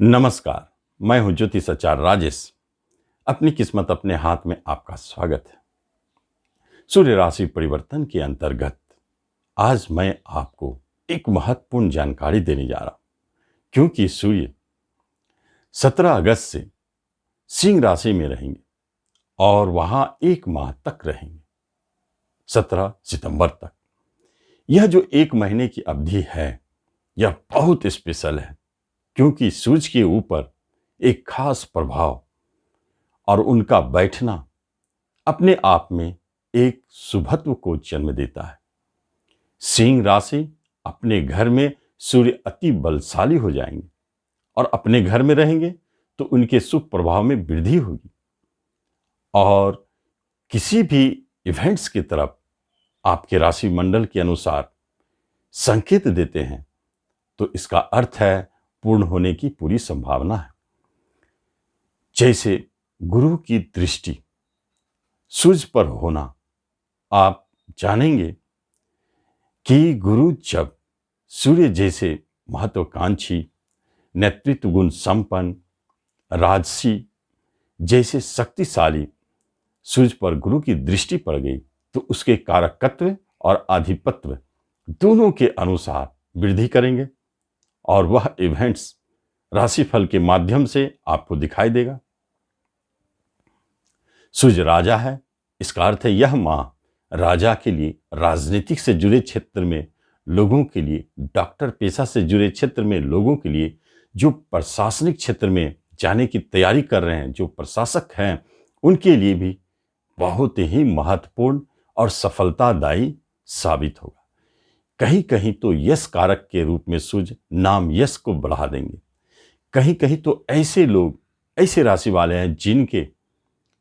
नमस्कार। मैं हूं ज्योतिषाचार्य राजेश। अपनी किस्मत अपने हाथ में आपका स्वागत है। सूर्य राशि परिवर्तन के अंतर्गत आज मैं आपको एक महत्वपूर्ण जानकारी देने जा रहा हूं, क्योंकि सूर्य 17 अगस्त से सिंह राशि में रहेंगे और वहां एक माह तक रहेंगे, 17 सितंबर तक। यह जो एक महीने की अवधि है, यह बहुत स्पेशल है, क्योंकि सूर्य के ऊपर एक खास प्रभाव और उनका बैठना अपने आप में एक शुभत्व को जन्म देता है। सिंह राशि अपने घर में सूर्य अति बलशाली हो जाएंगे और अपने घर में रहेंगे तो उनके शुभ प्रभाव में वृद्धि होगी और किसी भी इवेंट्स की तरफ आपके राशि मंडल के अनुसार संकेत देते हैं तो इसका अर्थ है पूर्ण होने की पूरी संभावना है। जैसे गुरु की दृष्टि सूर्य पर होना, आप जानेंगे कि गुरु जब सूर्य जैसे महत्वाकांक्षी, नेतृत्व गुण संपन्न, राजसी जैसे शक्तिशाली सूर्य पर गुरु की दृष्टि पड़ गई तो उसके कारकत्व और आधिपत्य दोनों के अनुसार वृद्धि करेंगे और वह इवेंट्स राशिफल के माध्यम से आपको दिखाई देगा। सूर्य राजा है, इसका अर्थ है यह माह राजा के लिए, राजनीतिक से जुड़े क्षेत्र में लोगों के लिए, डॉक्टर पेशा से जुड़े क्षेत्र में लोगों के लिए, जो प्रशासनिक क्षेत्र में जाने की तैयारी कर रहे हैं, जो प्रशासक हैं, उनके लिए भी बहुत ही महत्वपूर्ण और सफलतादायी साबित होगा। कहीं कहीं तो यश कारक के रूप में सूर्य नाम यश को बढ़ा देंगे। कहीं कहीं तो ऐसे लोग, ऐसे राशि वाले हैं जिनके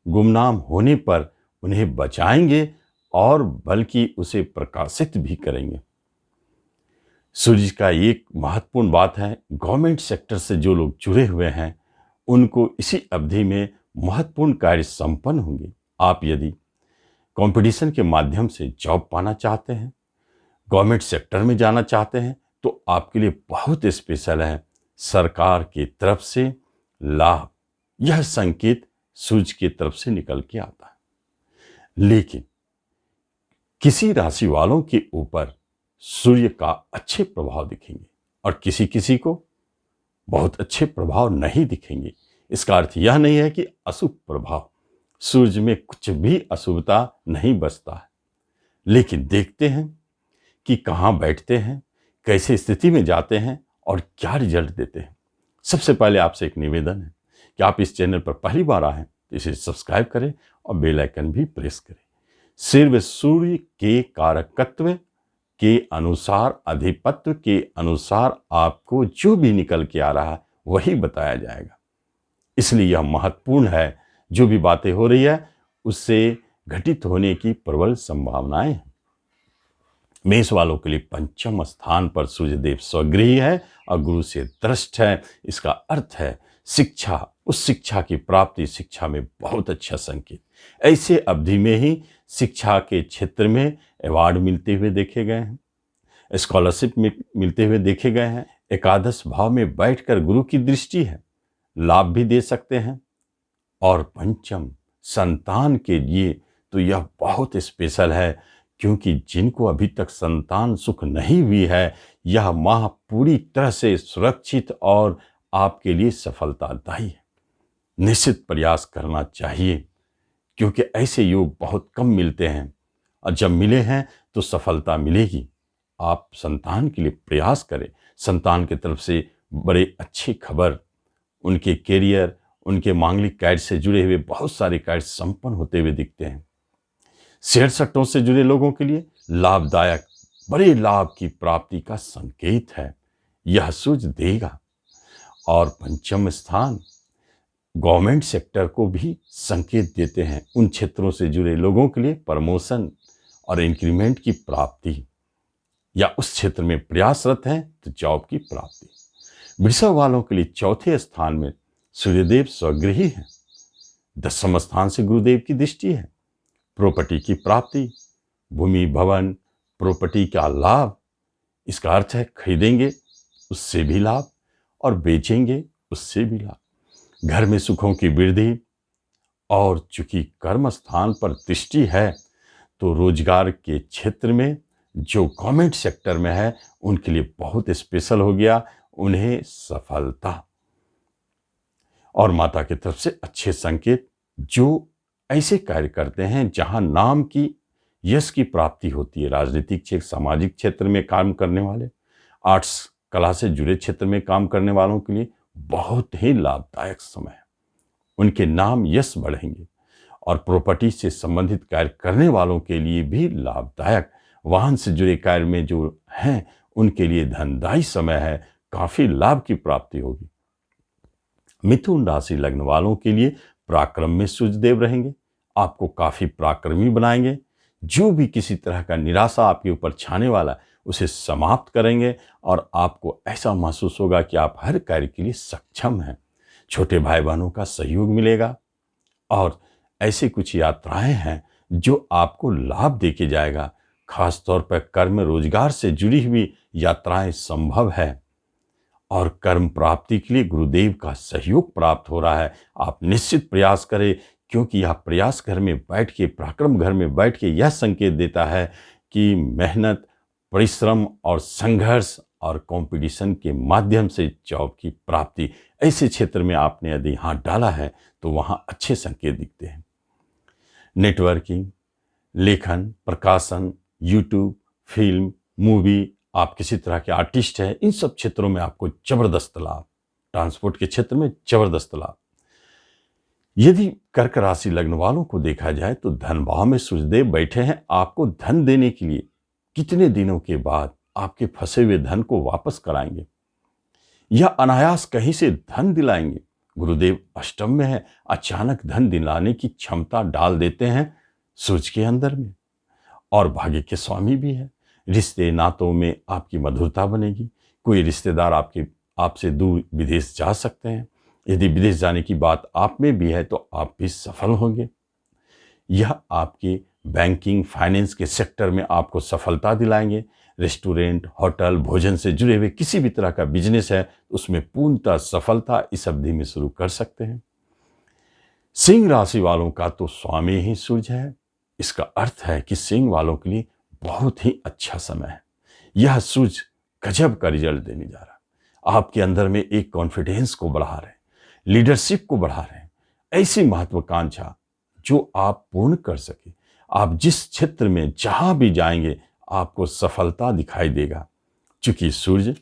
गुमनाम होने पर उन्हें बचाएंगे और बल्कि उसे प्रकाशित भी करेंगे। सूर्य का एक महत्वपूर्ण बात है, गवर्नमेंट सेक्टर से जो लोग जुड़े हुए हैं उनको इसी अवधि में महत्वपूर्ण कार्य संपन्न होंगे। आप यदि कंपटीशन के माध्यम से जॉब पाना चाहते हैं, गवर्नमेंट सेक्टर में जाना चाहते हैं, तो आपके लिए बहुत स्पेशल है सरकार की तरफ से लाभ। यह संकेत सूर्य की तरफ से निकल के आता है। लेकिन किसी राशि वालों के ऊपर सूर्य का अच्छे प्रभाव दिखेंगे और किसी किसी को बहुत अच्छे प्रभाव नहीं दिखेंगे। इसका अर्थ यह नहीं है कि अशुभ प्रभाव, सूर्य में कुछ भी अशुभता नहीं बचता है। लेकिन देखते हैं कि कहाँ बैठते हैं, कैसे स्थिति में जाते हैं और क्या रिजल्ट देते हैं। सबसे पहले आपसे एक निवेदन है कि आप इस चैनल पर पहली बार आए हैं तो इसे सब्सक्राइब करें और बेल आइकन भी प्रेस करें। सिर्फ सूर्य के कारकत्व के अनुसार, अधिपत्व के अनुसार आपको जो भी निकल के आ रहा है वही बताया जाएगा। इसलिए यह महत्वपूर्ण है, जो भी बातें हो रही है उससे घटित होने की प्रबल संभावनाएं हैं। मेष वालों के लिए पंचम स्थान पर सूर्यदेव स्वगृही है और गुरु से दृष्ट है। इसका अर्थ है शिक्षा, उस शिक्षा की प्राप्ति, शिक्षा में बहुत अच्छा संकेत। ऐसे अवधि में ही शिक्षा के क्षेत्र में अवार्ड मिलते हुए देखे गए हैं, स्कॉलरशिप मिलते हुए देखे गए हैं। एकादश भाव में बैठकर गुरु की दृष्टि है, लाभ भी दे सकते हैं। और पंचम संतान के लिए तो यह बहुत स्पेशल है, क्योंकि जिनको अभी तक संतान सुख नहीं हुई है, यह माह पूरी तरह से सुरक्षित और आपके लिए सफलतादायी है। निश्चित प्रयास करना चाहिए, क्योंकि ऐसे योग बहुत कम मिलते हैं और जब मिले हैं तो सफलता मिलेगी। आप संतान के लिए प्रयास करें। संतान की तरफ से बड़े अच्छी खबर, उनके कैरियर, उनके मांगलिक कार्य से जुड़े हुए बहुत सारे कार्य संपन्न होते हुए दिखते हैं। शेयर सट्टों से जुड़े लोगों के लिए लाभदायक, बड़े लाभ की प्राप्ति का संकेत है, यह सूर्य देगा। और पंचम स्थान गवर्नमेंट सेक्टर को भी संकेत देते हैं। उन क्षेत्रों से जुड़े लोगों के लिए प्रमोशन और इंक्रीमेंट की प्राप्ति, या उस क्षेत्र में प्रयासरत हैं तो जॉब की प्राप्ति। वृषभ वालों के लिए चौथे स्थान में सूर्यदेव स्वगृही है, दसम स्थान से गुरुदेव की दृष्टि है। प्रॉपर्टी की प्राप्ति, भूमि, भवन, प्रॉपर्टी का लाभ। इसका अर्थ है खरीदेंगे उससे भी लाभ और बेचेंगे उससे भी लाभ। घर में सुखों की वृद्धि, और चूंकि कर्म स्थान पर दृष्टि है तो रोजगार के क्षेत्र में जो गवर्नमेंट सेक्टर में है उनके लिए बहुत स्पेशल हो गया, उन्हें सफलता। और माता की तरफ से अच्छे संकेत, जो ऐसे कार्य करते हैं जहां नाम की यश की प्राप्ति होती है। राजनीतिक क्षेत्र, सामाजिक क्षेत्र में काम करने वाले, आर्ट्स कला से जुड़े क्षेत्र में काम करने वालों के लिए बहुत ही लाभदायक समय है। उनके नाम यश बढ़ेंगे। और प्रॉपर्टी से संबंधित कार्य करने वालों के लिए भी लाभदायक, वाहन से जुड़े कार्य में जो हैं उनके लिए धनदायी समय है, काफी लाभ की प्राप्ति होगी। मिथुन राशि लग्न वालों के लिए पराक्रम में सूर्यदेव रहेंगे, आपको काफी पराक्रमी बनाएंगे। जो भी किसी तरह का निराशा आपके ऊपर छाने वाला है उसे समाप्त करेंगे और आपको ऐसा महसूस होगा कि आप हर कार्य के लिए सक्षम हैं। छोटे भाई बहनों का सहयोग मिलेगा और ऐसी कुछ यात्राएं हैं जो आपको लाभ देके जाएगा। खास तौर पर कर्म रोजगार से जुड़ी हुई यात्राएं संभव है और कर्म प्राप्ति के लिए गुरुदेव का सहयोग प्राप्त हो रहा है। आप निश्चित प्रयास करें, क्योंकि यह प्रयास घर में बैठ के, पराक्रम घर में बैठ के यह संकेत देता है कि मेहनत, परिश्रम और संघर्ष और कंपटीशन के माध्यम से जॉब की प्राप्ति, ऐसे क्षेत्र में आपने यदि हाथ डाला है तो वहां अच्छे संकेत दिखते हैं। नेटवर्किंग, लेखन, प्रकाशन, यूट्यूब, फिल्म, मूवी, आप किसी तरह के आर्टिस्ट हैं, इन सब क्षेत्रों में आपको जबरदस्त लाभ। ट्रांसपोर्ट के क्षेत्र में जबरदस्त लाभ। यदि कर्क राशि लग्न वालों को देखा जाए तो धन भाव में सूर्यदेव बैठे हैं, आपको धन देने के लिए कितने दिनों के बाद आपके फंसे हुए धन को वापस कराएंगे या अनायास कहीं से धन दिलाएंगे। गुरुदेव अष्टम में है, अचानक धन दिलाने की क्षमता डाल देते हैं सूर्य के अंदर में, और भाग्य के स्वामी भी है। रिश्ते नातों में आपकी मधुरता बनेगी। कोई रिश्तेदार आपसे दूर विदेश जा सकते हैं। यदि विदेश जाने की बात आप में भी है तो आप भी सफल होंगे। यह आपके बैंकिंग, फाइनेंस के सेक्टर में आपको सफलता दिलाएंगे। रेस्टोरेंट, होटल, भोजन से जुड़े हुए किसी भी तरह का बिजनेस है उसमें पूर्णतः सफलता इस अवधि में शुरू कर सकते हैं। सिंह राशि वालों का तो स्वामी ही सूर्य है। इसका अर्थ है कि सिंह वालों के लिए बहुत ही अच्छा समय है। यह सूर्य गजब का रिजल्ट देने जा रहा है। आपके अंदर में एक कॉन्फिडेंस को बढ़ा रहे हैं, लीडरशिप को बढ़ा रहे हैं, ऐसी महत्वाकांक्षा जो आप पूर्ण कर सके। आप जिस क्षेत्र में जहां भी जाएंगे आपको सफलता दिखाई देगा। चूंकि सूर्य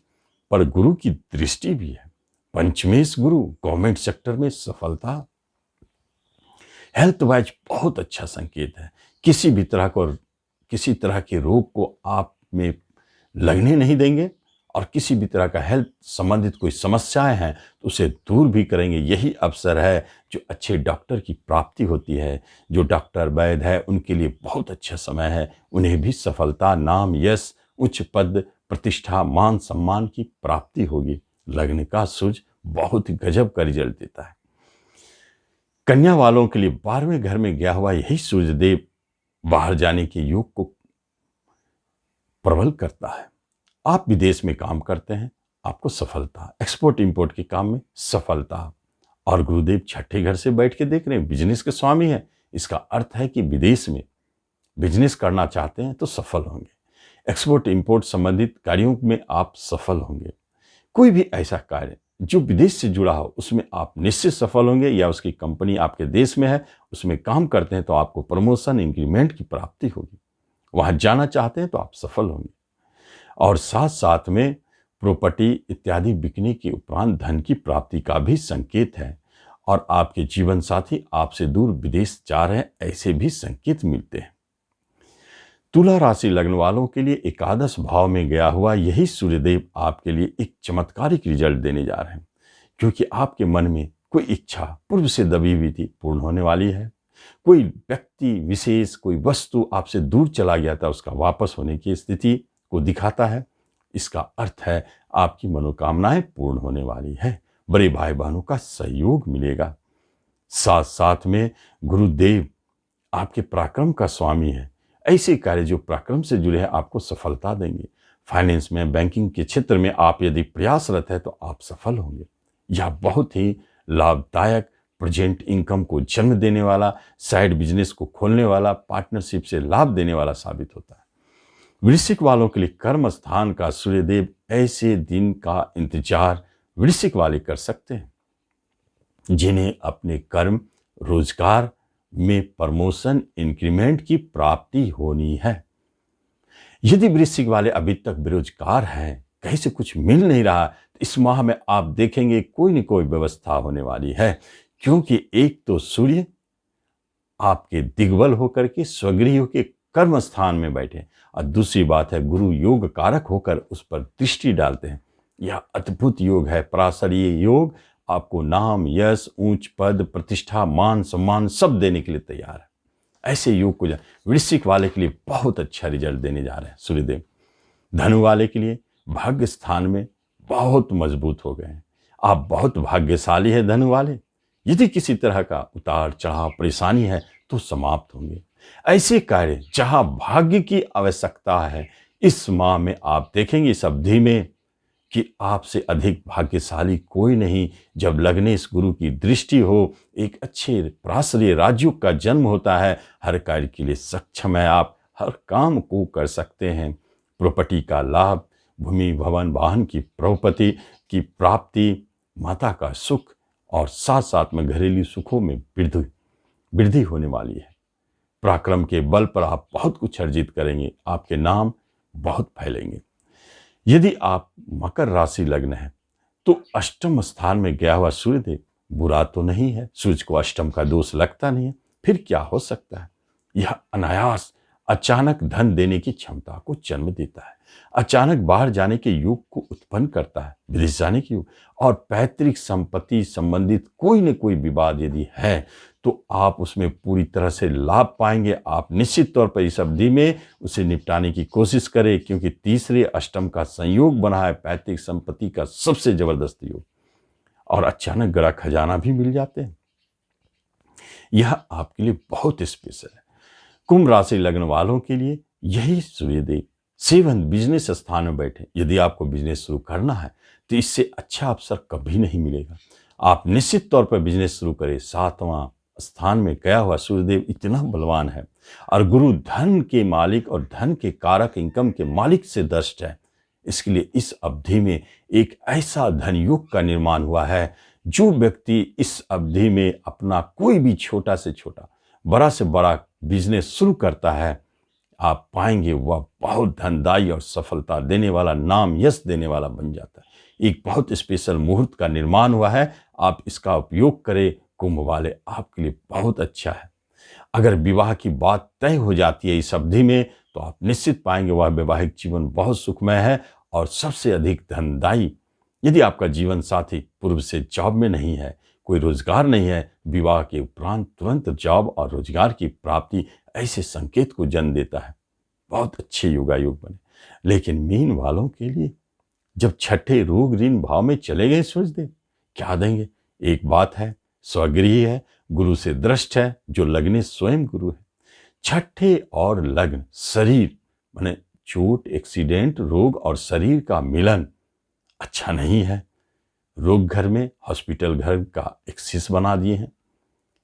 पर गुरु की दृष्टि भी है, पंचमेश गुरु, गवर्नमेंट सेक्टर में सफलता। हेल्थ वाइज बहुत अच्छा संकेत है। किसी तरह के रोग को आप में लगने नहीं देंगे और किसी भी तरह का हेल्थ संबंधित कोई समस्याएं हैं तो उसे दूर भी करेंगे। यही अवसर है जो अच्छे डॉक्टर की प्राप्ति होती है। जो डॉक्टर, वैद्य है, उनके लिए बहुत अच्छा समय है। उन्हें भी सफलता, नाम, यश, उच्च पद, प्रतिष्ठा, मान सम्मान की प्राप्ति होगी। लग्न का सूर्य बहुत गजब का रिजल्ट देता है। कन्या वालों के लिए 12वें घर में गया हुआ यही सूर्यदेव बाहर जाने के योग को प्रबल करता है। आप विदेश में काम करते हैं, आपको सफलता, एक्सपोर्ट इंपोर्ट के काम में सफलता। और गुरुदेव छठे घर से बैठ के देख रहे हैं, बिजनेस के स्वामी है। इसका अर्थ है कि विदेश में बिजनेस करना चाहते हैं तो सफल होंगे। एक्सपोर्ट इंपोर्ट संबंधित कार्यों में आप सफल होंगे। कोई भी ऐसा कार्य जो विदेश से जुड़ा हो उसमें आप निश्चित सफल होंगे, या उसकी कंपनी आपके देश में है उसमें काम करते हैं तो आपको प्रमोशन, इंक्रीमेंट की प्राप्ति होगी। वहां जाना चाहते हैं तो आप सफल होंगे। और साथ साथ में प्रॉपर्टी इत्यादि बिकने के उपरांत धन की प्राप्ति का भी संकेत है। और आपके जीवन साथी आपसे दूर विदेश जा रहे हैं, ऐसे भी संकेत मिलते हैं। तुला राशि लग्न वालों के लिए एकादश भाव में गया हुआ यही सूर्यदेव आपके लिए एक चमत्कारिक रिजल्ट देने जा रहे हैं, क्योंकि आपके मन में कोई इच्छा पूर्व से दबी हुई थी, पूर्ण होने वाली है। कोई व्यक्ति विशेष, कोई वस्तु आपसे दूर चला गया था, उसका वापस होने की स्थिति को दिखाता है। इसका अर्थ है आपकी मनोकामनाएं पूर्ण होने वाली है। बड़े भाई बहनों का सहयोग मिलेगा। साथ साथ में गुरुदेव आपके पराक्रम का स्वामी है। ऐसे कार्य जो पराक्रम से जुड़े हैं आपको सफलता देंगे। फाइनेंस में, बैंकिंग के क्षेत्र में आप यदि प्रयासरत है तो आप सफल होंगे। यह बहुत ही लाभदायक प्रेजेंट इनकम को जन्म देने वाला, साइड बिजनेस को खोलने वाला, पार्टनरशिप से लाभ देने वाला साबित होता है। वृश्चिक वालों के लिए कर्म स्थान का सूर्यदेव ऐसे दिन का इंतजार वृश्चिक वाले कर सकते हैं जिन्हें अपने कर्म रोजगार में प्रमोशन इंक्रीमेंट की प्राप्ति होनी है। यदि वृश्चिक वाले अभी तक बेरोजगार हैं, कहीं से कुछ मिल नहीं रहा, तो इस माह में आप देखेंगे कोई न कोई व्यवस्था होने वाली है, क्योंकि एक तो सूर्य आपके दिग्बल होकर के स्वगृह के कर्म स्थान में बैठे, और दूसरी बात है गुरु योग कारक होकर उस पर दृष्टि डालते हैं। यह अद्भुत योग है। पराशर ये योग आपको नाम, यश, ऊंच पद, प्रतिष्ठा, मान सम्मान सब देने के लिए तैयार है। ऐसे योग को वृश्चिक वाले के लिए बहुत अच्छा रिजल्ट देने जा रहे हैं सूर्यदेव। धनु वाले के लिए भाग्य स्थान में बहुत मजबूत हो गए हैं। आप बहुत भाग्यशाली है धनु वाले। यदि किसी तरह का उतार चढ़ाव परेशानी है तो समाप्त होंगे। ऐसे कार्य जहां भाग्य की आवश्यकता है, इस माह में आप देखेंगे इस अवधि में कि आपसे अधिक भाग्यशाली कोई नहीं। जब लग्नेश गुरु की दृष्टि हो, एक अच्छे पराश्रय राजयोग का जन्म होता है, हर कार्य के लिए सक्षम है, आप हर काम को कर सकते हैं। प्रॉपर्टी का लाभ, भूमि भवन वाहन की प्रॉपर्टी की प्राप्ति, माता का सुख और साथ साथ में घरेलू सुखों में वृद्धि होने वाली है। पराक्रम के बल पर आप बहुत कुछ अर्जित करेंगे, आपके नाम बहुत फैलेंगे। यदि आप मकर राशि लग्न है तो अष्टम स्थान में गया हुआ सूर्यदेव बुरा तो नहीं है। सूर्य को अष्टम का दोष लगता नहीं है, फिर क्या हो सकता है। यह अनायास अचानक धन देने की क्षमता को जन्म देता है, अचानक बाहर जाने के योग को उत्पन्न करता है, विदेश जाने की योग, और पैतृक संपत्ति संबंधित कोई न कोई विवाद यदि है तो आप उसमें पूरी तरह से लाभ पाएंगे। आप निश्चित तौर पर इस अवधि में उसे निपटाने की कोशिश करें, क्योंकि तीसरे अष्टम का संयोग बना है, पैतृक संपत्ति का सबसे जबरदस्त योग, और अचानक गड़ा खजाना भी मिल जाते हैं। यह आपके लिए बहुत स्पेशल है। कुंभ राशि लग्न वालों के लिए यही सूर्यदेव 7 बिजनेस स्थान में बैठे। यदि आपको बिजनेस शुरू करना है तो इससे अच्छा अवसर कभी नहीं मिलेगा। आप निश्चित तौर पर बिजनेस शुरू करें। 7वां स्थान में गया हुआ सूर्यदेव इतना बलवान है, और गुरु धन के मालिक और धन के कारक इनकम के मालिक से दष्ट है। इसके लिए इस अवधि में एक ऐसा धन योग का निर्माण हुआ है, जो व्यक्ति इस अवधि में अपना कोई भी छोटा से छोटा, बड़ा से बड़ा बिजनेस शुरू करता है, आप पाएंगे वह बहुत धनदायी और सफलता देने वाला, नाम यश देने वाला बन जाता है। एक बहुत स्पेशल मुहूर्त का निर्माण हुआ है, आप इसका उपयोग करें। कुंभ वाले आपके लिए बहुत अच्छा है। अगर विवाह की बात तय हो जाती है इस अवधि में तो आप निश्चित पाएंगे वह वैवाहिक जीवन बहुत सुखमय है और सबसे अधिक धनदायी। यदि आपका जीवन साथी पूर्व से जॉब में नहीं है, कोई रोजगार नहीं है, विवाह के उपरांत तुरंत जॉब और रोजगार की प्राप्ति ऐसे संकेत को जन्म देता है। बहुत अच्छे योगायोग बने। लेकिन मीन वालों के लिए जब छठे रोग ऋण भाव में चले गए सूर्यदेव, क्या देंगे? एक बात है, स्वगृही है, गुरु से दृष्ट है, जो लग्ने स्वयं गुरु है। छठे और लग्न शरीर माने चोट, एक्सीडेंट, रोग और शरीर का मिलन अच्छा नहीं है। रोग घर में हॉस्पिटल घर का एक्सिस बना दिए हैं,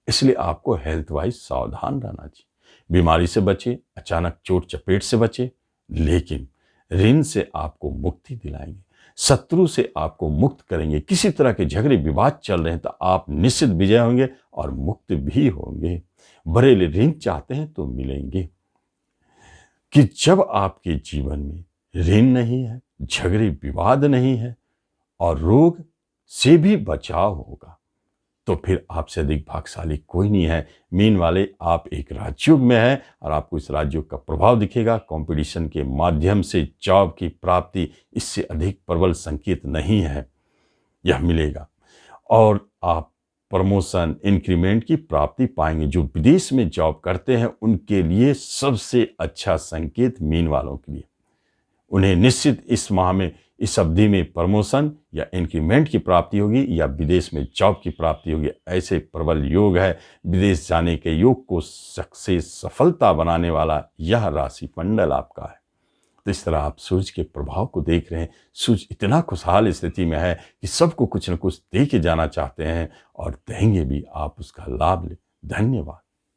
इसलिए आपको हेल्थ वाइज सावधान रहना चाहिए। बीमारी से बचे, अचानक चोट चपेट से बचे, लेकिन ऋण से आपको मुक्ति दिलाएंगे, शत्रु से आपको मुक्त करेंगे। किसी तरह के झगड़े विवाद चल रहे हैं तो आप निश्चित विजय होंगे और मुक्त भी होंगे। बड़े ऋण चाहते हैं तो मिलेंगे। कि जब आपके जीवन में ऋण नहीं है, झगड़े विवाद नहीं है और रोग से भी बचाव होगा, तो फिर आपसे अधिक भाग्यशाली कोई नहीं है। मीन वाले, आप एक राजयोग में हैं और आपको इस राजयोग का प्रभाव दिखेगा। कंपटीशन के माध्यम से जॉब की प्राप्ति, इससे अधिक प्रबल संकेत नहीं है, यह मिलेगा। और आप प्रमोशन, इंक्रीमेंट की प्राप्ति पाएंगे। जो विदेश में जॉब करते हैं उनके लिए सबसे अच्छा संकेत मीन वालों के लिए। उन्हें निश्चित इस माह में, इस अवधि में प्रमोशन या इंक्रीमेंट की प्राप्ति होगी या विदेश में जॉब की प्राप्ति होगी। ऐसे प्रबल योग है। विदेश जाने के योग को सक्सेस, सफलता बनाने वाला यह राशि मंडल आपका है। तो इस तरह आप सूरज के प्रभाव को देख रहे हैं। सूरज इतना खुशहाल स्थिति में है कि सबको कुछ न कुछ दे के जाना चाहते हैं और देंगे भी। आप उसका लाभ लें। धन्यवाद।